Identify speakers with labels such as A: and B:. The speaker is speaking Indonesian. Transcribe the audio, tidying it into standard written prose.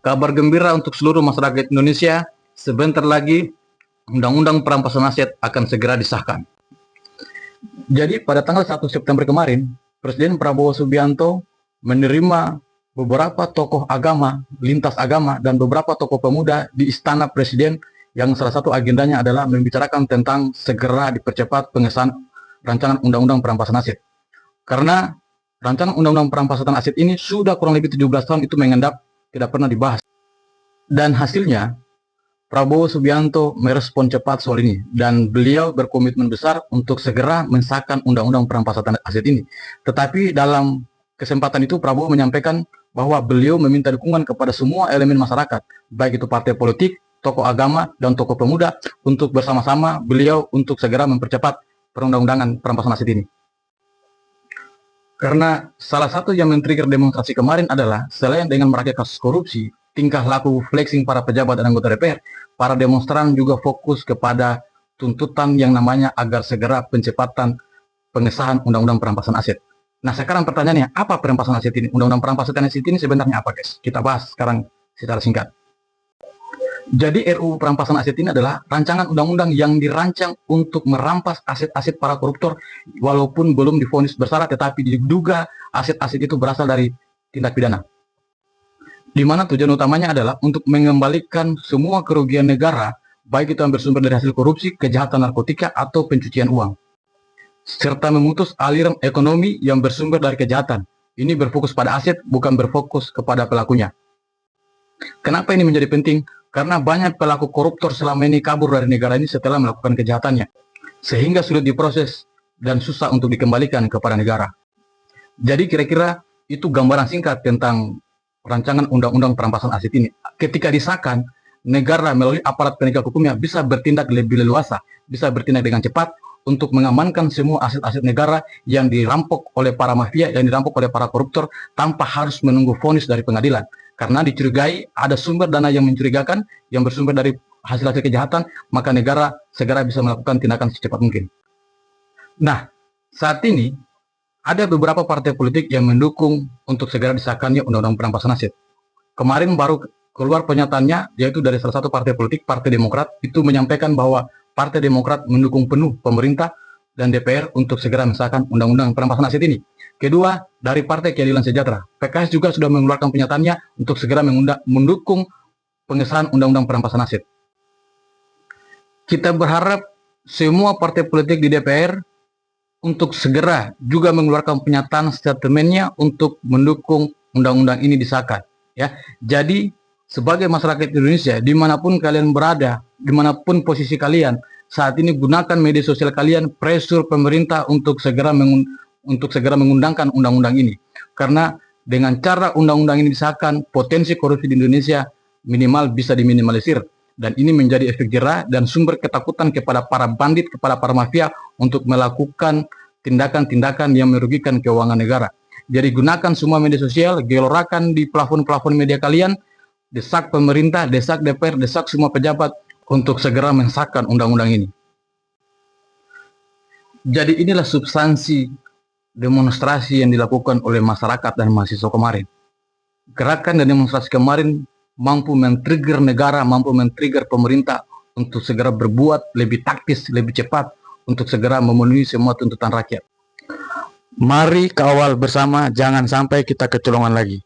A: Kabar gembira untuk seluruh masyarakat Indonesia, sebentar lagi Undang-Undang Perampasan Aset akan segera disahkan. Jadi pada tanggal 1 September kemarin, Presiden Prabowo Subianto menerima beberapa tokoh agama, lintas agama, dan beberapa tokoh pemuda di Istana Presiden yang salah satu agendanya adalah membicarakan tentang segera dipercepat pengesahan rancangan Undang-Undang Perampasan Aset. Karena rancangan Undang-Undang Perampasan Aset ini sudah kurang lebih 17 tahun itu mengendap, tidak pernah dibahas. Dan hasilnya, Prabowo Subianto merespon cepat soal ini, dan beliau berkomitmen besar untuk segera mensahkan Undang-Undang Perampasan Aset ini. Tetapi dalam kesempatan itu Prabowo menyampaikan bahwa beliau meminta dukungan kepada semua elemen masyarakat, baik itu partai politik, tokoh agama, dan tokoh pemuda, untuk bersama-sama beliau untuk segera mempercepat perundang-undangan perampasan aset ini. Karena salah satu yang men-trigger demonstrasi kemarin adalah, selain dengan merakit kasus korupsi, tingkah laku flexing para pejabat dan anggota DPR, para demonstran juga fokus kepada tuntutan yang namanya agar segera pencepatan pengesahan Undang-Undang Perampasan Aset. Nah, sekarang pertanyaannya, apa perampasan aset ini? Undang-Undang Perampasan Aset ini sebenarnya apa, guys? Kita bahas sekarang secara singkat. Jadi RUU Perampasan Aset ini adalah rancangan undang-undang yang dirancang untuk merampas aset-aset para koruptor walaupun belum divonis bersalah, tetapi diduga aset-aset itu berasal dari tindak pidana. Di mana tujuan utamanya adalah untuk mengembalikan semua kerugian negara, baik itu yang bersumber dari hasil korupsi, kejahatan narkotika, atau pencucian uang, serta memutus aliran ekonomi yang bersumber dari kejahatan. Ini berfokus pada aset, bukan berfokus kepada pelakunya. Kenapa ini menjadi penting? Karena banyak pelaku koruptor selama ini kabur dari negara ini setelah melakukan kejahatannya, sehingga sulit diproses dan susah untuk dikembalikan kepada negara. Jadi kira-kira itu gambaran singkat tentang rancangan Undang-Undang Perampasan Aset ini. Ketika disahkan, negara melalui aparat penegak hukumnya bisa bertindak lebih leluasa, bisa bertindak dengan cepat untuk mengamankan semua aset-aset negara yang dirampok oleh para mafia, yang dirampok oleh para koruptor, tanpa harus menunggu vonis dari pengadilan. Karena dicurigai ada sumber dana yang mencurigakan, yang bersumber dari hasil-hasil kejahatan, maka negara segera bisa melakukan tindakan secepat mungkin. Nah, saat ini ada beberapa partai politik yang mendukung untuk segera disahkannya Undang-Undang Perampasan Aset. Kemarin baru keluar pernyataannya, yaitu dari salah satu partai politik, Partai Demokrat, itu menyampaikan bahwa Partai Demokrat mendukung penuh pemerintah dan DPR untuk segera mensahkan Undang-Undang Perampasan Aset ini. Kedua, dari Partai Keadilan Sejahtera, PKS juga sudah mengeluarkan pernyataannya untuk segera mendukung pengesahan Undang-Undang Perampasan Aset. Kita berharap semua partai politik di DPR untuk segera juga mengeluarkan pernyataan statementnya untuk mendukung undang-undang ini disahkan. Ya, jadi sebagai masyarakat Indonesia, dimanapun kalian berada, dimanapun posisi kalian, saat ini gunakan media sosial kalian, pressure pemerintah untuk segera mengundangkan undang-undang ini. Karena dengan cara undang-undang ini disahkan, potensi korupsi di Indonesia minimal bisa diminimalisir. Dan ini menjadi efek jerah dan sumber ketakutan kepada para bandit, kepada para mafia untuk melakukan tindakan-tindakan yang merugikan keuangan negara. Jadi gunakan semua media sosial, gelorakan di plafon-plafon media kalian, desak pemerintah, desak DPR, desak semua pejabat untuk segera mensahkan undang-undang ini. Jadi inilah substansi demonstrasi yang dilakukan oleh masyarakat dan mahasiswa kemarin. Gerakan dan demonstrasi kemarin mampu men-trigger negara, mampu men-trigger pemerintah untuk segera berbuat lebih taktis, lebih cepat, untuk segera memenuhi semua tuntutan rakyat. Mari kawal bersama, jangan sampai kita kecolongan lagi.